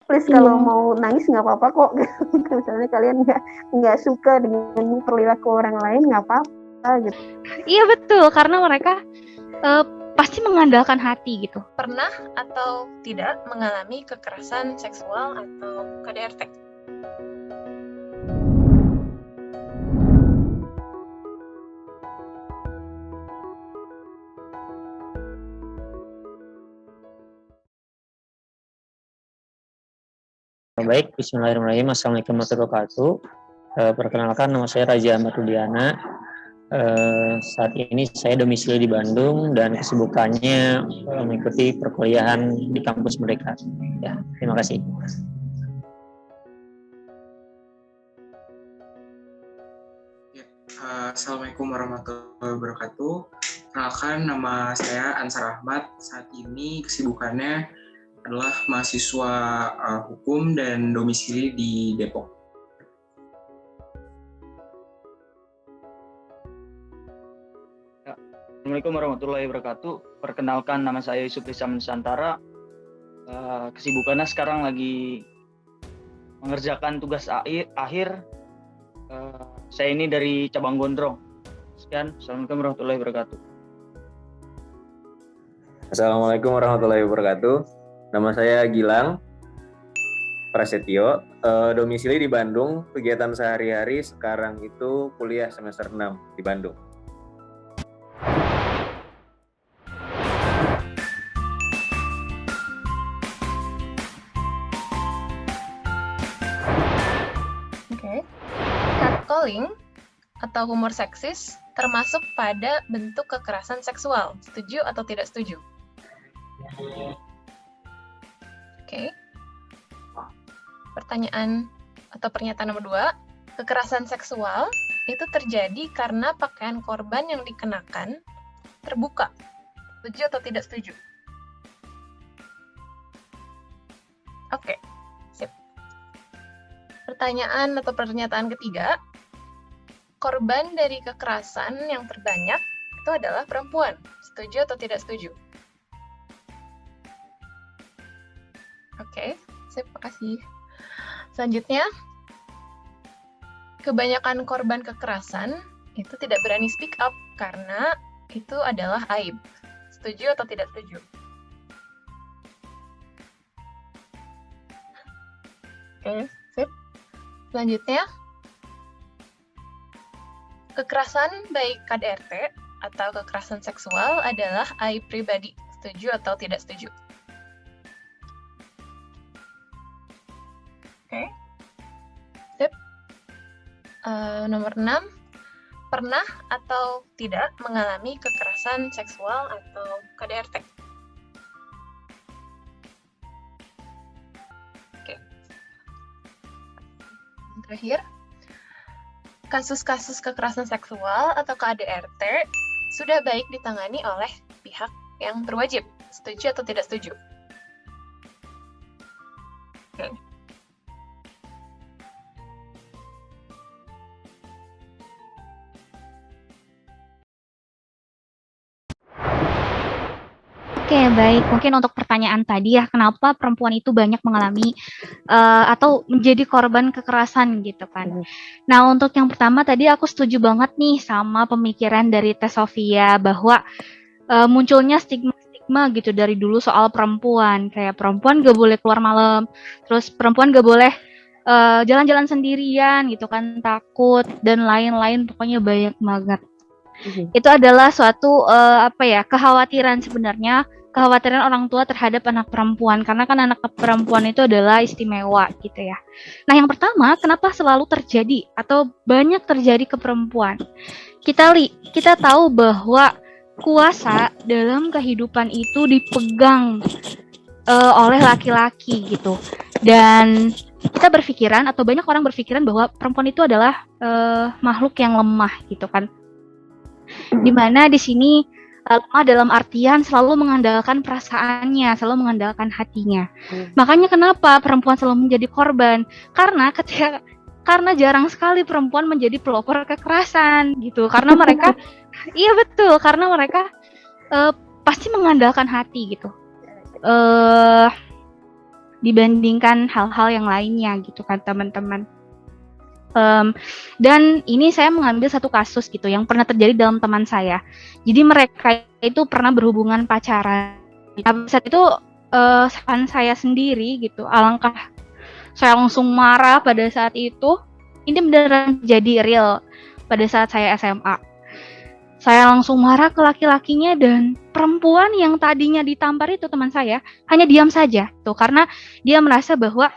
please kalau mau nangis nggak apa-apa kok. Misalnya kalian nggak suka dengan perilaku orang lain, nggak apa-apa gitu. Iya betul, karena mereka pasti mengandalkan hati gitu. Pernah atau tidak mengalami kekerasan seksual atau KDRT? Baik, bismillahirrahmanirrahim. Assalamualaikum warahmatullahi wabarakatuh. Perkenalkan, nama saya Raja Ahmad Rudiana. Saat ini saya domisili di Bandung dan kesibukannya mengikuti perkuliahan di kampus Merdeka. Ya, terima kasih. Assalamualaikum warahmatullahi wabarakatuh. Perkenalkan, nama saya Ansar Ahmad. Saat ini kesibukannya adalah mahasiswa hukum dan domisili di Depok. Assalamualaikum warahmatullahi wabarakatuh. Perkenalkan, nama saya Yusuf Isam Nusantara. Kesibukannya sekarang lagi mengerjakan tugas akhir. Saya ini dari cabang Gondrong. Sekian. Assalamualaikum warahmatullahi wabarakatuh. Assalamualaikum warahmatullahi wabarakatuh. Nama saya Gilang Prasetyo, domisili di Bandung. Kegiatan sehari-hari sekarang itu kuliah semester 6 di Bandung. Oke. Catcalling atau humor seksis termasuk pada bentuk kekerasan seksual. Setuju atau tidak setuju? Oke. Pertanyaan atau pernyataan nomor 2, kekerasan seksual itu terjadi karena pakaian korban yang dikenakan terbuka. Setuju atau tidak setuju? Oke, sip. Pertanyaan atau pernyataan ketiga, korban dari kekerasan yang terbanyak itu adalah perempuan. Setuju atau tidak setuju? Oke, sip, makasih. Selanjutnya, kebanyakan korban kekerasan itu tidak berani speak up karena itu adalah aib. Setuju atau tidak setuju? Oke, sip. Selanjutnya, kekerasan baik KDRT atau kekerasan seksual adalah aib pribadi. Setuju atau tidak setuju? Oke, sip. Nomor 6, pernah atau tidak mengalami kekerasan seksual atau KDRT? Oke. Terakhir, kasus-kasus kekerasan seksual atau KDRT sudah baik ditangani oleh pihak yang berwajib. Setuju atau tidak setuju? Oke. Oke, baik. Mungkin untuk pertanyaan tadi ya, kenapa perempuan itu banyak mengalami atau menjadi korban kekerasan gitu kan. Nah, untuk yang pertama tadi aku setuju banget nih sama pemikiran dari Teh Sofia bahwa munculnya stigma gitu dari dulu soal perempuan. Kayak perempuan gak boleh keluar malam, terus perempuan gak boleh jalan-jalan sendirian gitu kan, takut, dan lain-lain, pokoknya banyak banget. Itu adalah suatu kekhawatiran sebenarnya, kekhawatiran orang tua terhadap anak perempuan, karena kan anak perempuan itu adalah istimewa gitu ya. Nah, yang pertama, kenapa selalu terjadi atau banyak terjadi ke perempuan? Kita tahu bahwa kuasa dalam kehidupan itu dipegang oleh laki-laki gitu. Dan kita berpikiran atau banyak orang berpikiran bahwa perempuan itu adalah makhluk yang lemah gitu kan. Dimana di sini lemah dalam artian selalu mengandalkan perasaannya, selalu mengandalkan hatinya. Makanya kenapa perempuan selalu menjadi korban? Karena jarang sekali perempuan menjadi pelopor kekerasan gitu. Karena mereka, iya betul, karena mereka pasti mengandalkan hati gitu. dibandingkan hal-hal yang lainnya gitu kan teman-teman. Dan ini saya mengambil satu kasus gitu yang pernah terjadi dalam teman saya. Jadi mereka itu pernah berhubungan pacaran. Saat itu saran saya sendiri gitu, alangkah saya langsung marah pada saat itu. Ini beneran jadi real pada saat saya SMA. Saya langsung marah ke laki-lakinya, dan perempuan yang tadinya ditampar itu teman saya hanya diam saja tuh, karena dia merasa bahwa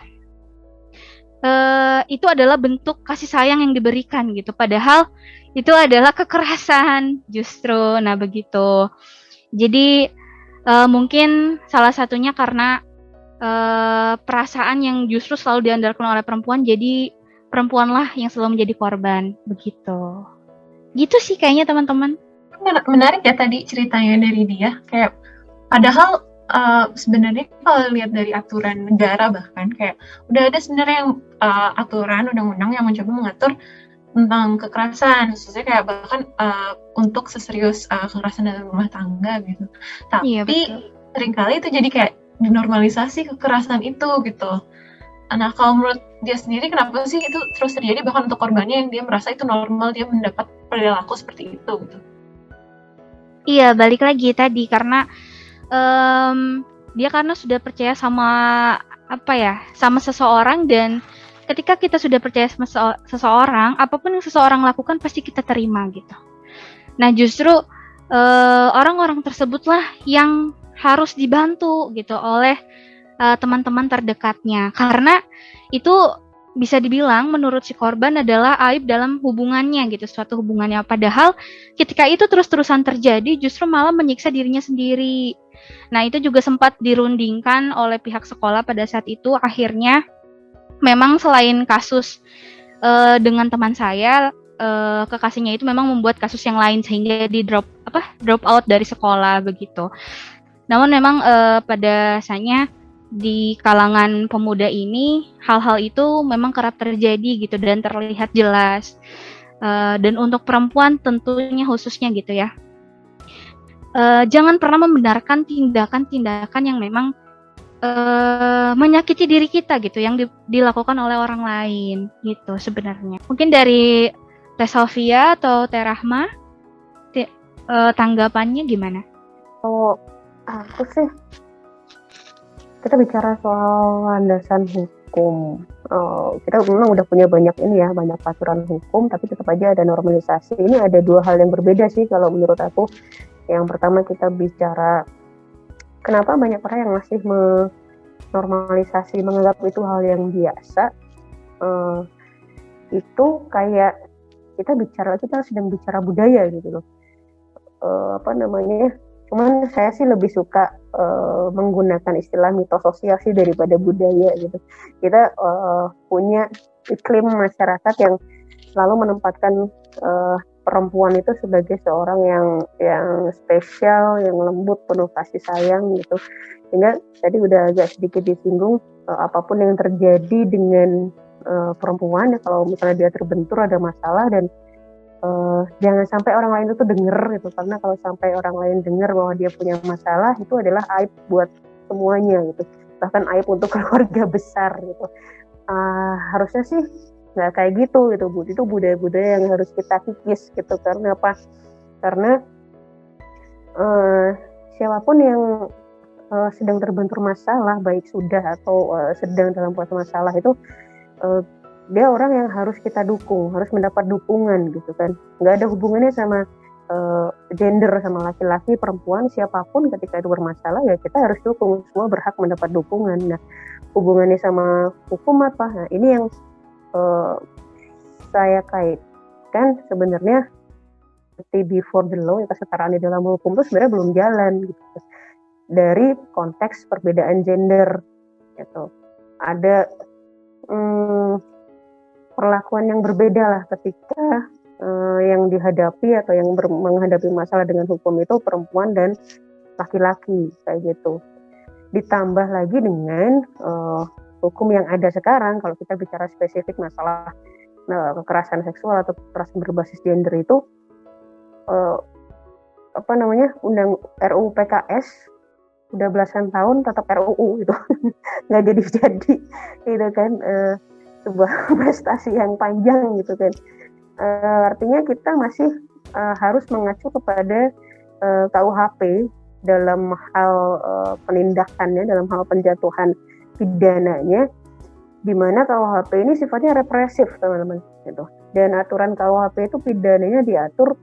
itu adalah bentuk kasih sayang yang diberikan gitu, padahal itu adalah kekerasan justru. Nah begitu. Jadi mungkin salah satunya karena perasaan yang justru selalu diandalkan oleh perempuan, jadi perempuanlah yang selalu menjadi korban begitu. Gitu sih kayaknya teman-teman. Menarik ya tadi ceritanya dari dia, kayak padahal sebenarnya kalau lihat dari aturan negara bahkan kayak udah ada sebenarnya yang aturan undang-undang yang mencoba mengatur tentang kekerasan, khususnya kayak bahkan untuk seserius kekerasan dalam rumah tangga gitu. Tapi Iya, betul. seringkali itu jadi kayak dinormalisasi kekerasan itu gitu. Nah, kalau menurut dia sendiri, kenapa sih itu terus terjadi bahkan untuk korbannya yang dia merasa itu normal, dia mendapat perilaku seperti itu gitu. Iya, balik lagi tadi karena dia karena sudah percaya sama sama seseorang, dan ketika kita sudah percaya sama seseorang, apapun yang seseorang lakukan pasti kita terima gitu. Nah, justru orang-orang tersebutlah yang harus dibantu gitu oleh teman-teman terdekatnya, karena itu bisa dibilang menurut si korban adalah aib dalam hubungannya gitu, suatu hubungannya, padahal ketika itu terus-terusan terjadi justru malah menyiksa dirinya sendiri. Nah, itu juga sempat dirundingkan oleh pihak sekolah pada saat itu. Akhirnya memang selain kasus dengan teman saya, kekasihnya itu memang membuat kasus yang lain sehingga di drop out dari sekolah begitu. Namun memang pada dasarnya di kalangan pemuda ini hal-hal itu memang kerap terjadi gitu dan terlihat jelas. Dan untuk perempuan tentunya khususnya gitu ya. Jangan pernah membenarkan tindakan-tindakan yang memang menyakiti diri kita gitu, yang dilakukan oleh orang lain gitu sebenarnya. Mungkin dari Teh Sofia atau Teh Rahma, tanggapannya gimana? Oh, aku sih, kita bicara soal landasan hukum. Kita memang udah punya banyak aturan hukum, tapi tetap aja ada normalisasi. Ini ada dua hal yang berbeda sih kalau menurut aku. Yang pertama, kita bicara kenapa banyak orang yang masih menormalisasi, menganggap itu hal yang biasa. Itu kayak kita sedang bicara budaya gitu loh. Cuman saya sih lebih suka menggunakan istilah mitos sosial sih daripada budaya gitu. Kita punya iklim masyarakat yang selalu menempatkan perempuan itu sebagai seorang yang spesial, yang lembut, penuh kasih sayang gitu. Sehingga tadi udah agak sedikit disinggung, apapun yang terjadi dengan perempuan, ya kalau misalnya dia terbentur, ada masalah, dan jangan sampai orang lain itu denger gitu, karena kalau sampai orang lain denger bahwa dia punya masalah, itu adalah aib buat semuanya gitu, bahkan aib untuk keluarga besar gitu. Harusnya sih nggak kayak gitu Bu. Itu budaya-budaya yang harus kita kikis gitu. Karena apa? Karena siapapun yang sedang terbentur masalah, baik sudah atau sedang dalam proses masalah, itu dia orang yang harus kita dukung, harus mendapat dukungan gitu kan. Nggak ada hubungannya sama gender, sama laki-laki, perempuan, siapapun ketika itu bermasalah ya kita harus dukung. Semua berhak mendapat dukungan. Nah, hubungannya sama hukum apa? Nah, ini yang saya kaitkan sebenarnya before the law, kesetaraan di dalam hukum itu sebenarnya belum jalan gitu. Dari konteks perbedaan gender gitu. Ada perlakuan yang berbeda lah ketika yang dihadapi atau yang menghadapi masalah dengan hukum itu perempuan dan laki-laki kayak gitu. Ditambah lagi dengan hukum yang ada sekarang, kalau kita bicara spesifik masalah kekerasan seksual atau kekerasan berbasis gender itu undang RUU PKS udah belasan tahun tetap RUU gitu. Nggak jadi gitu kan, sebuah prestasi yang panjang gitu kan. Artinya kita masih harus mengacu kepada KUHP dalam hal penindakannya, dalam hal penjatuhan pidananya, di mana KUHP ini sifatnya represif, teman-teman, gitu. Dan aturan KUHP itu pidananya diatur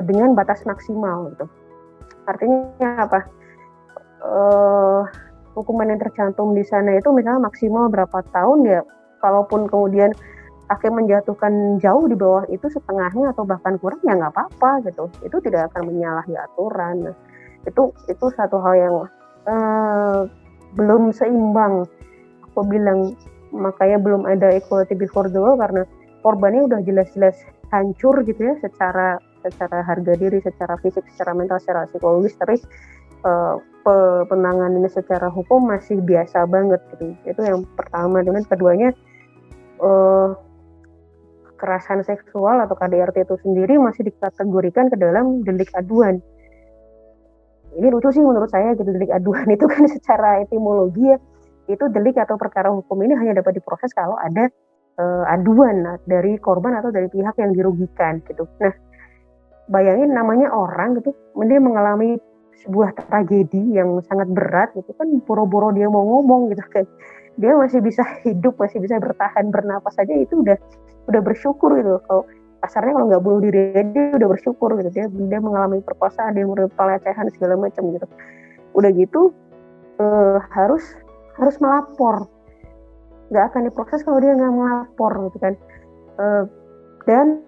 dengan batas maksimal, gitu. Artinya apa? Hukuman yang tercantum di sana itu misalnya maksimal berapa tahun, ya kalaupun kemudian hakim menjatuhkan jauh di bawah itu, setengahnya atau bahkan kurang, ya nggak apa-apa gitu. Itu tidak akan menyalahi aturan. Nah, itu satu hal yang belum seimbang. Aku bilang makanya belum ada equality before the law, karena korbannya udah jelas-jelas hancur gitu ya, secara harga diri, secara fisik, secara mental, secara psikologis, tapi penanganannya secara hukum masih biasa banget gitu. Itu yang pertama. Dan keduanya, kekerasan seksual atau KDRT itu sendiri masih dikategorikan ke dalam delik aduan. Ini lucu sih menurut saya gitu, delik aduan itu kan secara etimologi ya, itu delik atau perkara hukum ini hanya dapat diproses kalau ada aduan dari korban atau dari pihak yang dirugikan gitu. Nah, bayangin namanya orang gitu, dia mengalami sebuah tragedi yang sangat berat gitu kan, boro-boro dia mau ngomong gitu kan, dia masih bisa hidup, masih bisa bertahan, bernapas saja, itu udah bersyukur gitu. Kalau kasarnya kalau nggak bunuh diri dia udah bersyukur gitu, dia mengalami perkosaan, dia mengalami pelecehan segala macam gitu. Udah gitu harus melapor, nggak akan diproses kalau dia nggak melapor gitu kan. Dan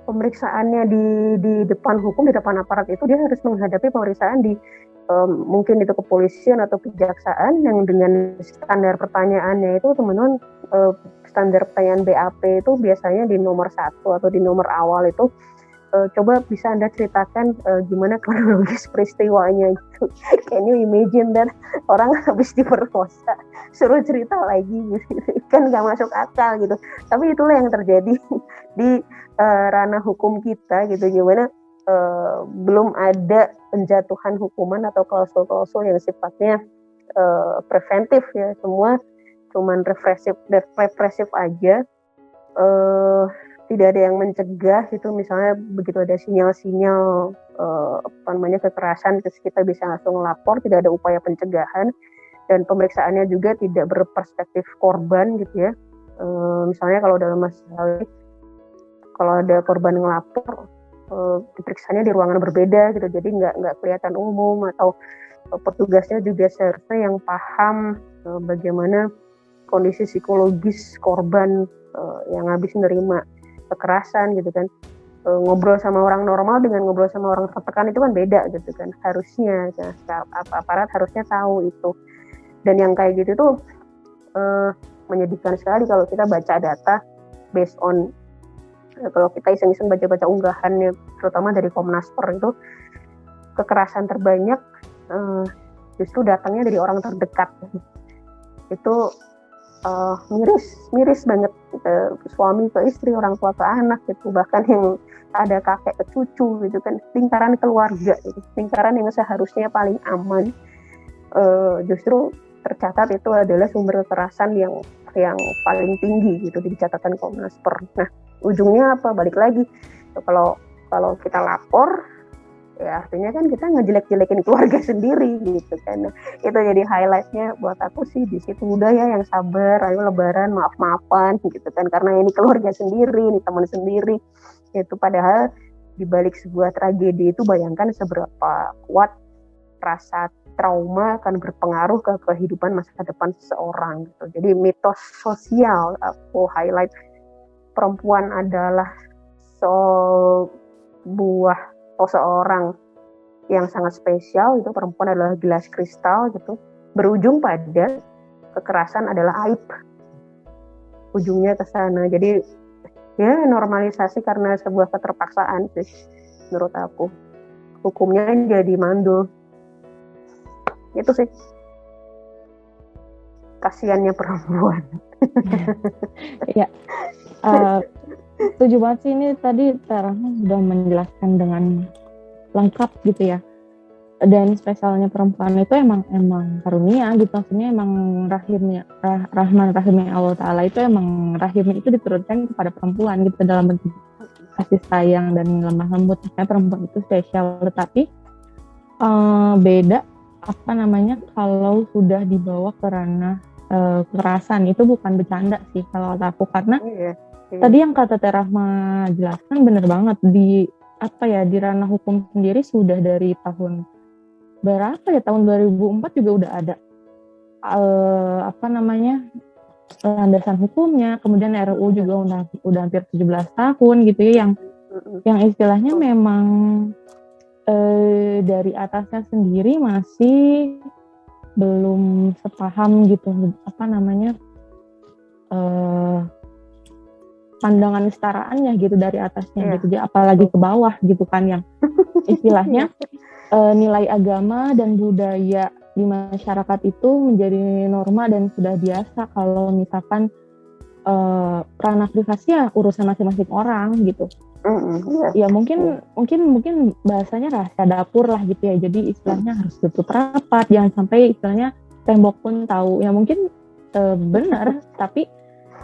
pemeriksaannya di depan hukum, di depan aparat itu dia harus menghadapi pemeriksaan di mungkin itu kepolisian atau kejaksaan, yang dengan standar pertanyaannya itu, teman-teman, standar pertanyaan BAP itu biasanya di nomor 1 atau di nomor awal itu. Coba bisa Anda ceritakan gimana kronologis peristiwanya gitu. Can you imagine that orang habis diperkosa suruh cerita lagi gitu, kan nggak masuk akal gitu. Tapi itulah yang terjadi di ranah hukum kita gitu, gimana belum ada penjatuhan hukuman atau klausul-klausul yang sifatnya preventif ya, semua cuman represif aja. Tidak ada yang mencegah gitu, misalnya begitu ada sinyal-sinyal kekerasan, terus kita bisa langsung lapor, tidak ada upaya pencegahan, dan pemeriksaannya juga tidak berperspektif korban gitu ya. Misalnya kalau dalam masalah, kalau ada korban ngelapor, diperiksanya di ruangan berbeda gitu, jadi nggak kelihatan umum, atau petugasnya juga seharusnya yang paham bagaimana kondisi psikologis korban yang habis menerima kekerasan gitu kan. Ngobrol sama orang normal dengan ngobrol sama orang tertekan itu kan beda gitu kan, harusnya aparat harusnya tahu itu. Dan yang kayak gitu tuh menyedihkan sekali kalau kita baca data based on, kalau kita iseng-iseng baca-baca unggahannya terutama dari Komnas Per, itu kekerasan terbanyak justru datangnya dari orang terdekat. Itu miris banget, suami ke istri, orang tua ke anak gitu, bahkan yang ada kakek ke cucu gitu kan, lingkaran keluarga gitu, lingkaran yang seharusnya paling aman, justru tercatat itu adalah sumber kekerasan yang paling tinggi gitu di catatan Komnas Per. Nah, ujungnya apa? Balik lagi, kalau kita lapor, ya artinya kan kita ngejelek-jelekin keluarga sendiri gitu kan. Nah, itu jadi highlightnya buat aku sih di situ. Udah ya, yang sabar, ayo lebaran maaf-maafan gitu kan, karena ini keluarga sendiri, ini teman sendiri. Itu padahal di balik sebuah tragedi itu, bayangkan seberapa kuat rasa trauma akan berpengaruh ke kehidupan masa depan seseorang gitu. Jadi mitos sosial, aku highlight, perempuan adalah seorang yang sangat spesial, itu perempuan adalah gelas kristal gitu, berujung pada kekerasan adalah aib, ujungnya ke sana. Jadi ya normalisasi karena sebuah keterpaksaan sih menurut aku, hukumnya jadi mandul. Itu sih kasiannya perempuan. Iya. Setuju banget sih, ini tadi Rahma sudah menjelaskan dengan lengkap gitu ya. dan spesialnya perempuan itu emang karunia gitu, maksudnya emang rahman rahimnya Allah Ta'ala itu emang rahimnya itu diturunkan kepada perempuan gitu dalam bentuk kasih sayang dan lemah lembut. Makanya perempuan itu spesial, tetapi beda kalau sudah dibawa ke ranah kekerasan. Itu bukan bercanda sih kalau aku, karena tadi yang kata Teh Rahma jelaskan bener banget, di ranah hukum sendiri sudah dari tahun berapa ya, tahun 2004 juga udah ada landasan hukumnya, kemudian RUU juga udah hampir 17 tahun gitu ya, yang istilahnya memang dari atasnya sendiri masih belum sepaham gitu, pandangan kesetaraannya gitu dari atasnya gitu, apalagi ke bawah gitu kan, yang istilahnya nilai agama dan budaya di masyarakat itu menjadi norma dan sudah biasa kalau misalkan ranah privasi ya urusan masing-masing orang gitu. Ya mungkin bahasanya rahasia dapur lah gitu ya, jadi istilahnya harus tutup rapat, jangan sampai istilahnya tembok pun tahu. Ya mungkin benar, tapi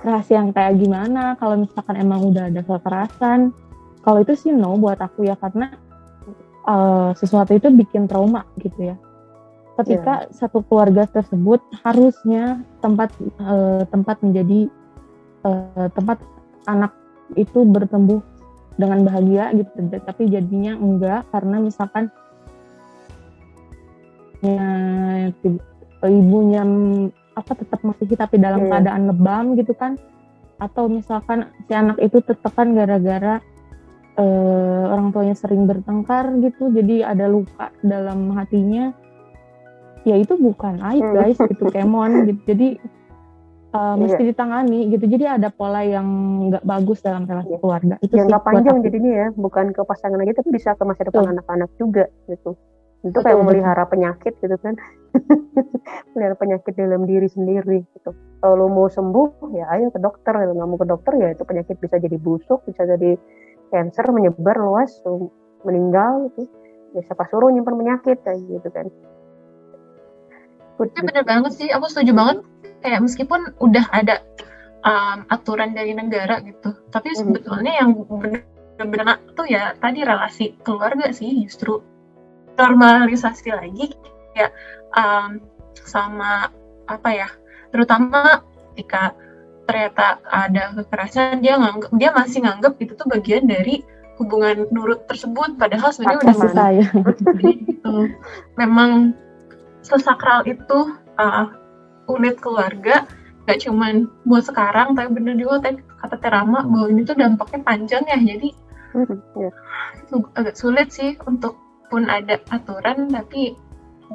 rahasia yang kayak gimana kalau misalkan emang udah ada kekerasan, kalau itu sih no buat aku ya, karena sesuatu itu bikin trauma gitu ya. Ketika satu keluarga tersebut harusnya tempat menjadi tempat anak itu bertumbuh dengan bahagia gitu, tapi jadinya enggak karena misalkan ibunya tetap masih tapi dalam keadaan lebam gitu kan, atau misalkan si anak itu tertekan gara-gara orang tuanya sering bertengkar gitu, jadi ada luka dalam hatinya, ya itu bukan aib guys, itu kemon gitu, jadi mesti ditangani gitu. Jadi ada pola yang nggak bagus dalam relasi keluarga itu jangka panjang jadinya ya, bukan ke pasangan aja tapi bisa ke masa depan anak-anak juga gitu. Itu kayak memelihara penyakit gitu kan. Melihara penyakit dalam diri sendiri gitu. Kalau lo mau sembuh ya ayo ke dokter, kalau nggak mau ke dokter ya itu penyakit bisa jadi busuk, bisa jadi cancer, menyebar luas, meninggal gitu. Ya siapa suruh nyimpan penyakit kayak gitu kan. Ya bener banget sih, aku setuju banget. Kayak meskipun udah ada aturan dari negara gitu, tapi sebetulnya yang benar-benar tuh ya tadi relasi keluarga sih justru normalisasi lagi kayak sama terutama ketika ternyata ada kekerasan, dia masih nganggap itu tuh bagian dari hubungan nurut tersebut, padahal sebenarnya udah sayang gitu. Memang sesakral itu unit keluarga, gak cuman buat sekarang, tapi bener juga kata Teh Rahma bahwa ini tuh dampaknya panjang ya, jadi agak sulit sih untuk pun ada aturan, tapi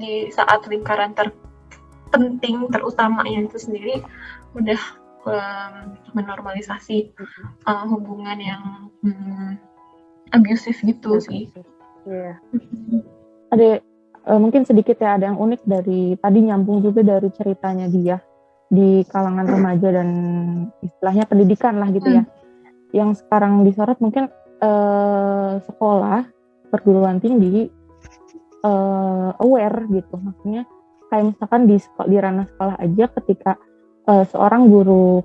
di saat lingkaran terpenting terutamanya itu sendiri udah menormalisasi hubungan yang abusive gitu sih. Ada mungkin sedikit ya, ada yang unik dari tadi, nyambung juga dari ceritanya dia di kalangan remaja dan istilahnya pendidikan lah gitu ya, yang sekarang disorot mungkin sekolah perguruan tinggi aware gitu, maksudnya kayak misalkan di ranah sekolah aja, ketika seorang guru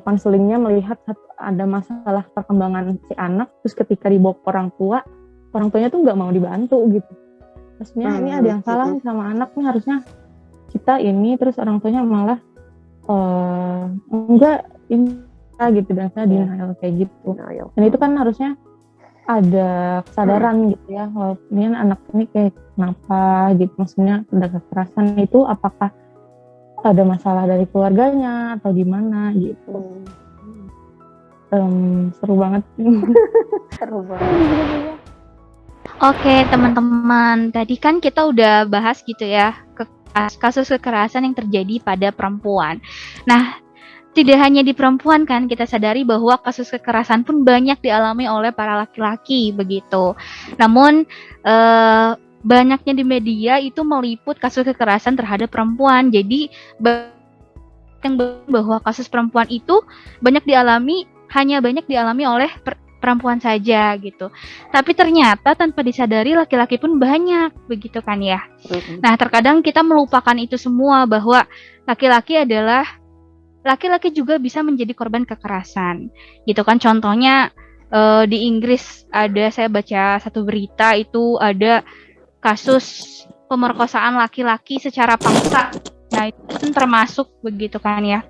konselingnya melihat ada masalah perkembangan si anak, terus ketika dibawa ke orang tuanya tuh nggak mau dibantu gitu, maksudnya ini ada yang salah sama anak nih, harusnya kita ini, terus orang tuanya malah enggak ini gitu, dan saya denial kayak gitu. Dan itu kan harusnya ada kesadaran gitu ya, walaupun ini anak ini kayak kenapa gitu, maksudnya ada kekerasan itu apakah ada masalah dari keluarganya atau gimana gitu. Seru banget. Seru banget. Oke teman-teman, tadi kan kita udah bahas gitu ya kasus kekerasan yang terjadi pada perempuan. Nah, tidak hanya di perempuan kan, kita sadari bahwa kasus kekerasan pun banyak dialami oleh para laki-laki begitu. Namun banyaknya di media itu meliput kasus kekerasan terhadap perempuan. Jadi bahwa kasus perempuan itu banyak dialami oleh perempuan saja gitu. Tapi ternyata tanpa disadari laki-laki pun banyak begitu kan ya. Nah, terkadang kita melupakan itu semua bahwa laki-laki juga bisa menjadi korban kekerasan. Gitu kan, contohnya di Inggris saya baca satu berita itu ada kasus pemerkosaan laki-laki secara paksa. Nah, itu kan termasuk begitu kan ya.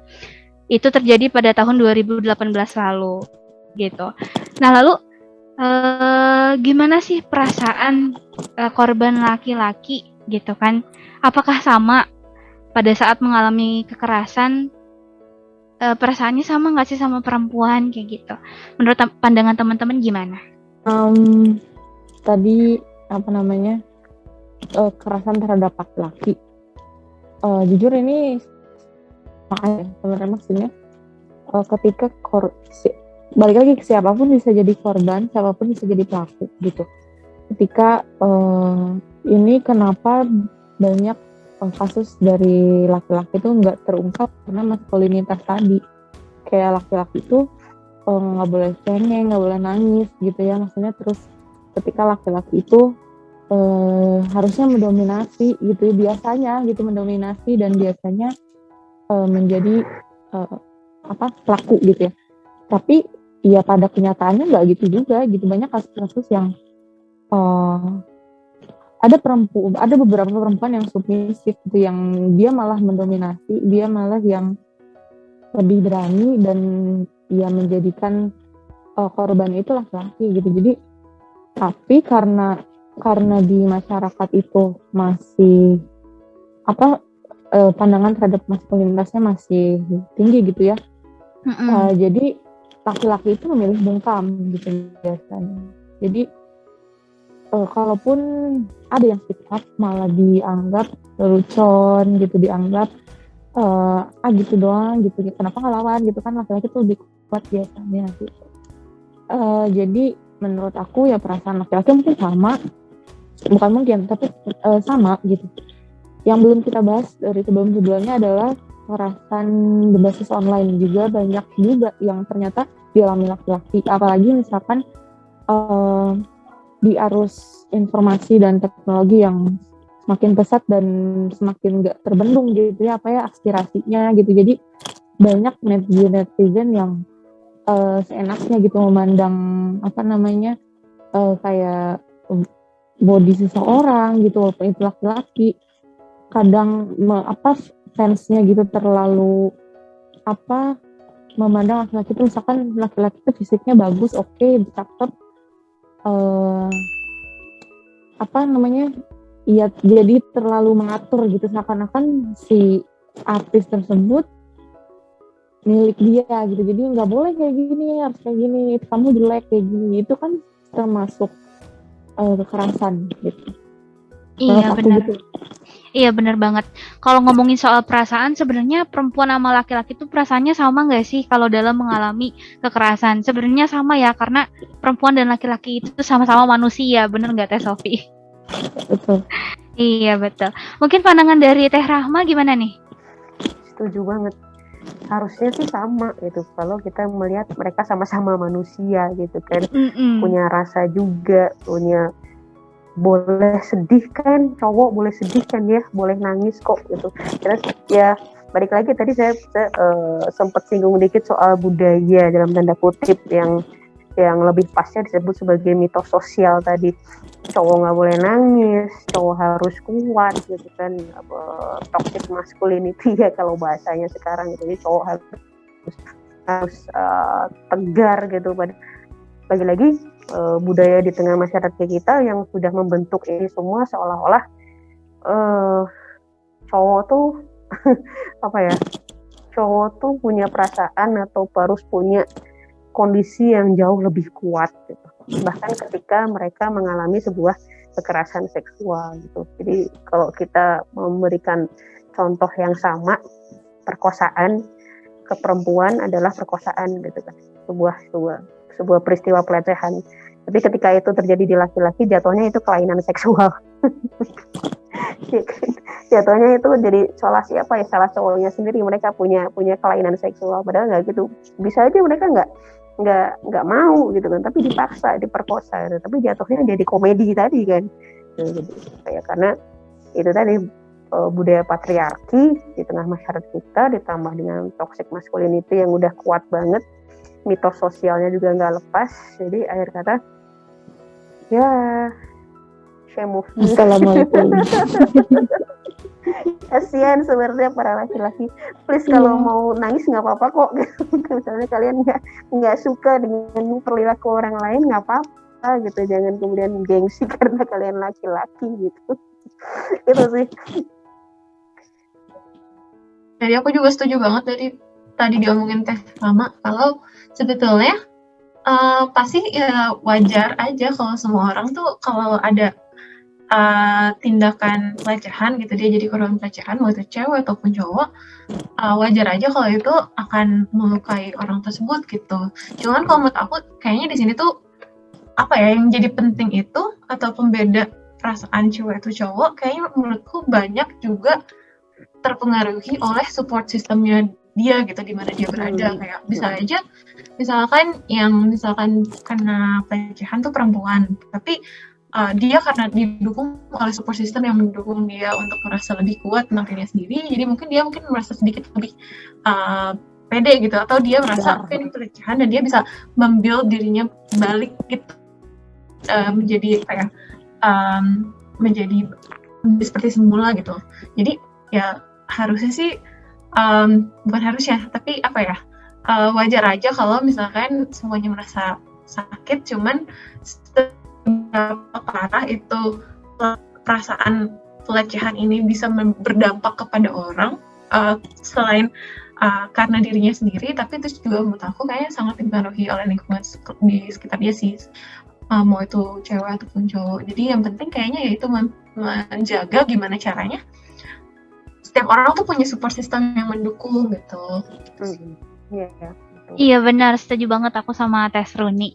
Itu terjadi pada tahun 2018 lalu gitu. Nah, lalu gimana sih perasaan korban laki-laki gitu kan? Apakah sama pada saat mengalami kekerasan? Perasaannya sama nggak sih sama perempuan kayak gitu? Menurut pandangan teman-teman gimana? Tadi kekerasan terhadap laki-laki. Jujur ini makanya sebenarnya maksudnya ketika balik lagi siapapun bisa jadi korban, siapapun bisa jadi pelaku gitu. Ketika ini kenapa banyak kasus dari laki-laki itu nggak terungkap karena maskulinitas tadi. Kayak laki-laki itu nggak boleh cengeng, nggak boleh nangis gitu ya. Maksudnya terus ketika laki-laki itu harusnya mendominasi gitu ya, biasanya gitu mendominasi dan biasanya menjadi pelaku gitu ya. Tapi ya pada kenyataannya nggak gitu juga gitu. Banyak kasus-kasus yang ada beberapa perempuan yang submisif gitu, yang dia malah mendominasi, dia malah yang lebih berani dan dia menjadikan korban itu laki-laki gitu. Jadi tapi karena di masyarakat itu masih pandangan terhadap maskulinitasnya masih tinggi gitu ya. Jadi laki-laki itu memilih bungkam gitu biasanya. Jadi kalaupun ada yang speak up malah dianggap lelucon gitu, dianggap gitu doang gitu, kenapa nggak lawan gitu kan, laki-laki tuh lebih kuat biasanya gitu. Jadi menurut aku ya perasaan laki-laki mungkin sama, bukan mungkin tapi sama gitu. Yang belum kita bahas dari sebelum-sebelumnya adalah kekerasan berbasis online, juga banyak juga yang ternyata dialami laki-laki, apalagi misalkan di arus informasi dan teknologi yang semakin pesat dan semakin gak terbendung gitu ya aspirasinya gitu. Jadi banyak netizen yang seenaknya gitu memandang kayak body seseorang gitu, walaupun itu laki-laki. Kadang fansnya gitu terlalu memandang laki-laki itu, misalkan laki-laki itu fisiknya bagus, oke, cakep, ya jadi terlalu mengatur gitu, seakan-akan si artis tersebut milik dia gitu. Jadi nggak boleh kayak gini, harus kayak gini, kamu jelek kayak gini. Itu kan termasuk kekerasan gitu. Iya benar. Gitu. Iya benar banget. Kalau ngomongin soal perasaan, sebenarnya perempuan sama laki-laki itu perasaannya sama nggak sih kalau dalam mengalami kekerasan? Sebenarnya sama ya, karena perempuan dan laki-laki itu sama-sama manusia, bener nggak Teh Sofi? Betul. Iya betul. Mungkin pandangan dari Teh Rahma gimana nih? Setuju banget. Harusnya sih sama gitu. Kalau kita melihat mereka sama-sama manusia gitu kan, punya rasa juga, punya boleh sedih kan, cowok boleh sedih kan ya, boleh nangis kok gitu. Terus ya balik lagi tadi saya sempat singgung dikit soal budaya dalam tanda kutip yang lebih pasnya disebut sebagai mitos sosial tadi. Cowok nggak boleh nangis, cowok harus kuat gitu kan, toxic masculinity ya kalau bahasanya sekarang gitu. Jadi cowok harus tegar gitu. Lagi-lagi budaya di tengah masyarakat kita yang sudah membentuk ini semua seolah-olah cowok tuh cowok tuh punya perasaan atau harus punya kondisi yang jauh lebih kuat gitu. Bahkan ketika mereka mengalami sebuah kekerasan seksual gitu. Jadi kalau kita memberikan contoh yang sama, perkosaan ke perempuan adalah perkosaan gitu kan, sebuah peristiwa pelecehan. Tapi ketika itu terjadi di laki-laki, jatuhnya itu kelainan seksual. Jatuhnya itu jadi salah cowoknya sendiri, mereka punya kelainan seksual, padahal nggak gitu. Bisa aja mereka nggak nggak mau gitu kan, tapi dipaksa, diperkosa gitu. Tapi jatuhnya jadi komedi tadi kan. Jadi kayak karena itu tadi budaya patriarki di tengah masyarakat kita ditambah dengan toxic masculinity yang udah kuat banget, mitos sosialnya juga nggak lepas. Jadi akhir kata ya shame of me. Assalamualaikum. Kasihan sebenarnya para laki-laki. Please kalau mau nangis nggak apa-apa kok. Misalnya kalian nggak suka dengan perilaku orang lain nggak apa-apa gitu. Jangan kemudian gengsi karena kalian laki-laki gitu. Itu sih. Jadi aku juga setuju banget dari tadi diomongin Teh Rama kalau sebetulnya pasti ya wajar aja kalau semua orang tuh kalau ada tindakan pelecehan gitu, dia jadi korban pelecehan mau itu cewek ataupun cowok, wajar aja kalau itu akan melukai orang tersebut gitu. Cuman kalau menurut aku kayaknya di sini tuh apa ya yang jadi penting itu atau pembeda perasaan cewek atau cowok, kayaknya menurutku banyak juga terpengaruhi oleh support sistemnya dia gitu, di mana dia berada. Kayak bisa aja misalkan kena pelecehan tuh perempuan, tapi dia karena didukung oleh support system yang mendukung dia untuk merasa lebih kuat tentang dirinya sendiri, jadi mungkin merasa sedikit lebih pede gitu, atau dia merasa ini pelecehan dan dia bisa membuild dirinya balik gitu, menjadi kayak menjadi seperti semula gitu. Jadi ya harusnya sih bukan harusnya, tapi apa ya, wajar aja kalau misalkan semuanya merasa sakit, cuman seberapa parah itu perasaan pelecehan ini bisa berdampak kepada orang, selain karena dirinya sendiri, tapi itu juga menurut aku kayaknya sangat dipengaruhi oleh lingkungan di sekitar dia sih, mau itu cewek ataupun cowok. Jadi yang penting kayaknya yaitu menjaga gimana caranya setiap orang tuh punya support system yang mendukung gitu. Iya benar, setuju banget aku sama Teh Runi.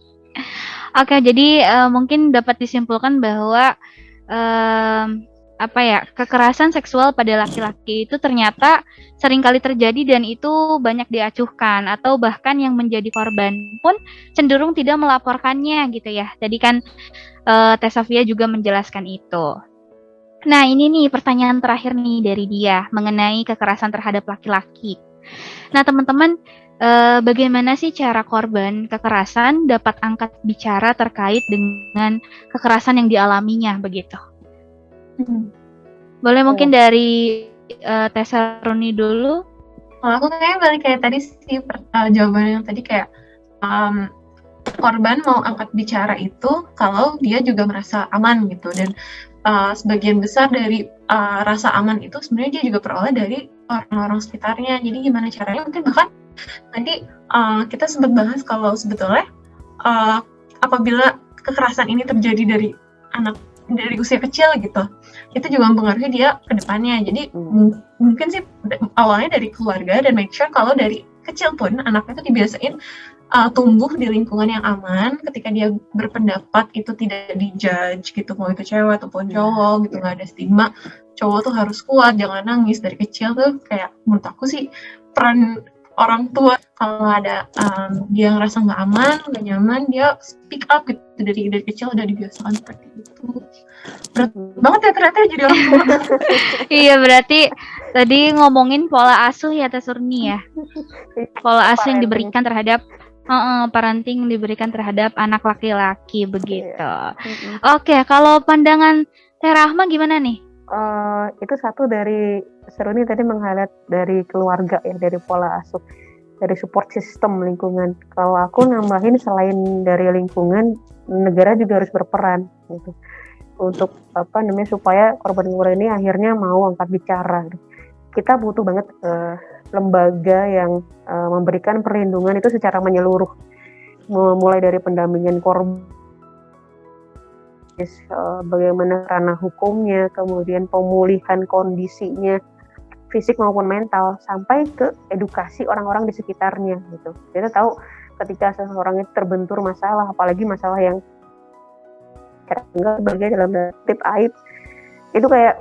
Oke, jadi mungkin dapat disimpulkan bahwa kekerasan seksual pada laki-laki itu ternyata seringkali terjadi dan itu banyak diacuhkan, atau bahkan yang menjadi korban pun cenderung tidak melaporkannya gitu ya. Tadi kan Teh Sofia juga menjelaskan itu. Nah, ini nih pertanyaan terakhir nih dari dia mengenai kekerasan terhadap laki-laki. Nah, teman-teman, bagaimana sih cara korban kekerasan dapat angkat bicara terkait dengan kekerasan yang dialaminya begitu? Boleh mungkin dari Tessa Runi dulu? Aku kayaknya balik kayak tadi sih jawaban yang tadi kayak korban mau angkat bicara itu kalau dia juga merasa aman gitu, dan sebagian besar dari rasa aman itu sebenarnya dia juga peroleh dari orang-orang sekitarnya. Jadi gimana caranya, mungkin bahkan nanti kita sempat bahas kalau sebetulnya apabila kekerasan ini terjadi dari usia kecil gitu, itu juga mempengaruhi dia ke depannya. Jadi mungkin sih awalnya dari keluarga, dan make sure kalau dari kecil pun anaknya itu dibiasain tumbuh di lingkungan yang aman, ketika dia berpendapat itu tidak dijudge gitu, mau itu cewek ataupun cowok gitu, nggak ada stigma. Cowok tuh harus kuat, jangan nangis dari kecil tuh. Kayak menurut aku sih peran orang tua kalau ada dia ngerasa nggak aman, nggak nyaman, dia speak up gitu, dari kecil udah dibiasakan seperti itu. Berat banget ya ternyata jadi orang tua. Iya, berarti tadi ngomongin pola asuh ya Teh Surni ya, pola asuh yang diberikan terhadap parenting diberikan terhadap anak laki-laki begitu. Oke, kalau pandangan Teh Rahma gimana nih? Itu satu dari Seruni tadi meng-highlight dari keluarga ya, dari pola asuh, dari support system lingkungan. Kalau aku nambahin selain dari lingkungan, negara juga harus berperan gitu untuk supaya korban-korban ini akhirnya mau angkat bicara. Kita butuh banget lembaga yang memberikan perlindungan itu secara menyeluruh, mulai dari pendampingan korban, bagaimana ranah hukumnya, kemudian pemulihan kondisinya fisik maupun mental, sampai ke edukasi orang-orang di sekitarnya gitu. Kita tahu ketika seseorang itu terbentur masalah, apalagi masalah yang anggap sebagai dalam tip aib, itu kayak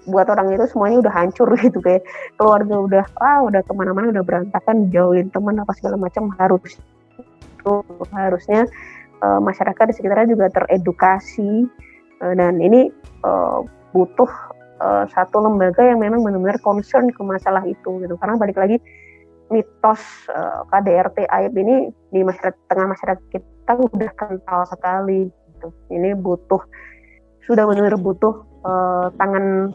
buat orang itu semuanya udah hancur gitu, kayak keluarga udah kemana-mana, udah berantakan, jauhin teman apa segala macam. Harusnya masyarakat di sekitarnya juga teredukasi, dan ini butuh satu lembaga yang memang benar-benar concern ke masalah itu gitu. Karena balik lagi, mitos KDRT aib ini di tengah masyarakat kita udah kental sekali gitu. Ini sudah benar-benar butuh tangan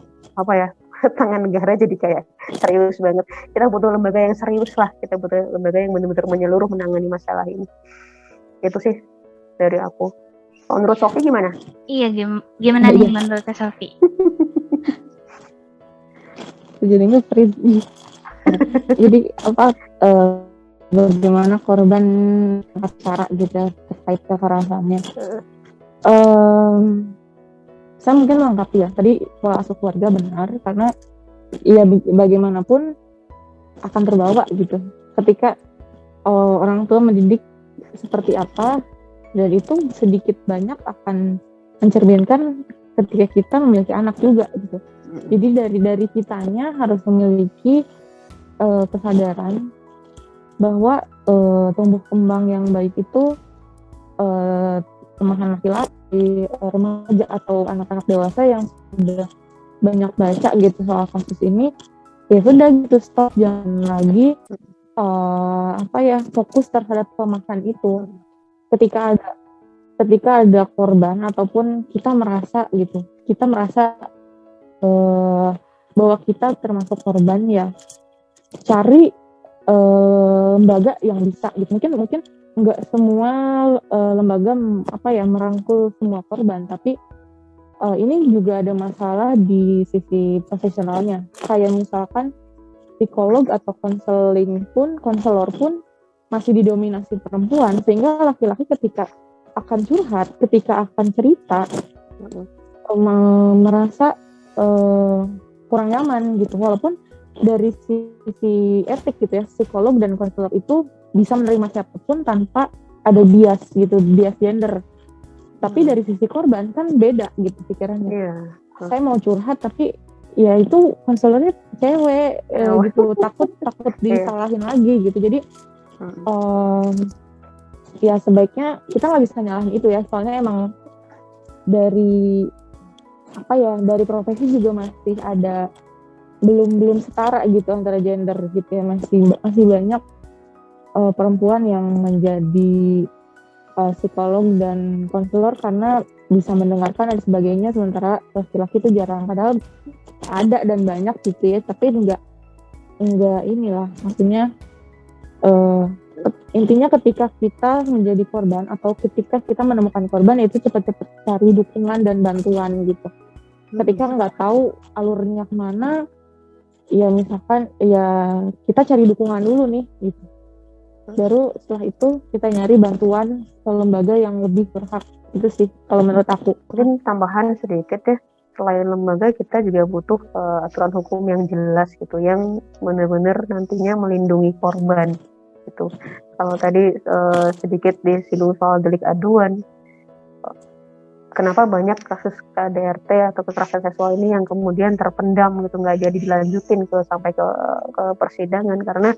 tangan negara, jadi kayak serius banget. Kita butuh lembaga yang serius lah, kita butuh lembaga yang benar-benar menyeluruh menangani masalah ini. Itu sih dari aku. Menurut Sofi gimana? Iya, gimana nih menurut Sofi? Jadinya jadi bagaimana korban cara gitu terkait kekerasannya. Saya mungkin melengkapi ya, tadi pola asuh keluarga benar, karena ya bagaimanapun akan terbawa gitu ketika orang tua mendidik seperti apa, dan itu sedikit banyak akan mencerminkan ketika kita memiliki anak juga gitu. Jadi dari kitanya harus memiliki kesadaran bahwa tumbuh kembang yang baik itu remaja laki-laki, remaja atau anak-anak dewasa yang sudah banyak baca gitu soal kasus ini, ya sudah gitu, stop, jangan lagi fokus terhadap pemaksaan itu. Ketika ada korban ataupun kita merasa bahwa kita termasuk korban, ya cari lembaga yang bisa gitu. Mungkin nggak semua lembaga merangkul semua korban, tapi ini juga ada masalah di sisi profesionalnya. Kayak misalkan psikolog atau konselor pun masih didominasi perempuan, sehingga laki-laki ketika akan curhat, ketika akan cerita, merasa kurang nyaman gitu. Walaupun dari sisi etik gitu ya, psikolog dan konselor itu bisa menerima siapapun tanpa ada bias gender. Tapi dari sisi korban kan beda gitu pikirannya. Yeah. Saya mau curhat tapi ya itu konselornya cewek gitu, takut disalahin lagi gitu. Jadi ya sebaiknya kita nggak bisa nyalahin itu ya, soalnya emang dari profesi juga masih ada belum setara gitu antara gender gitu ya, masih banyak perempuan yang menjadi psikolog dan konselor karena bisa mendengarkan dan sebagainya, sementara laki-laki itu jarang. Padahal ada dan banyak gitu ya, tapi enggak inilah, maksudnya intinya ketika kita menjadi korban atau ketika kita menemukan korban, itu cepat-cepat cari dukungan dan bantuan gitu. Ketika nggak tahu alurnya kemana, ya misalkan ya kita cari dukungan dulu nih gitu. Baru setelah itu kita nyari bantuan ke lembaga yang lebih berhak. Itu sih kalau menurut aku. Mungkin tambahan sedikit ya, selain lembaga kita juga butuh aturan hukum yang jelas gitu, yang benar-benar nantinya melindungi korban gitu. Kalau tadi sedikit disinggung soal delik aduan, kenapa banyak kasus KDRT atau kekerasan seksual ini yang kemudian terpendam gitu, nggak jadi dilanjutin sampai ke persidangan, karena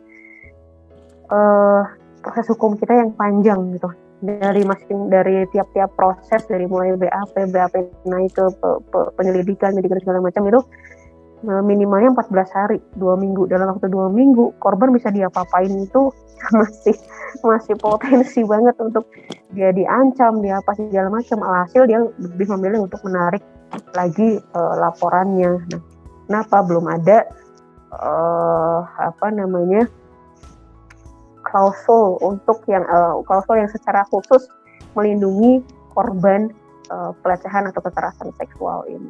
proses hukum kita yang panjang gitu. Dari tiap-tiap proses, dari mulai BAP naik ke penyelidikan segala macam, itu minimalnya 14 hari, 2 minggu. Dalam waktu 2 minggu korban bisa diapa-apain itu masih potensi banget untuk dia diancam, dia apa segala macam. Alhasil dia lebih memilih untuk menarik lagi laporannya. Nah, kenapa belum ada klausul yang secara khusus melindungi korban pelecehan atau kekerasan seksual ini.